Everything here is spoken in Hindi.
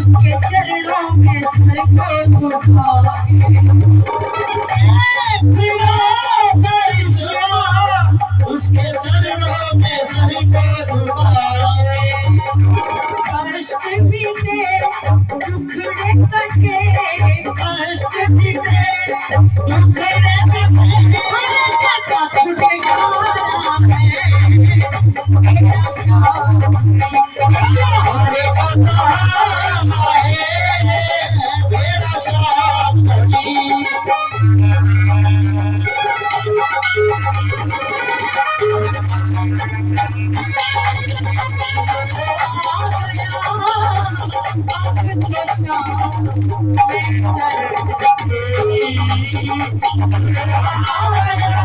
उसके चरणों में सर को उसके चरणों में सर को कष्ट बीते दुखड़े कटे कष्ट बीते दुखड़े कटे छुटकारा है।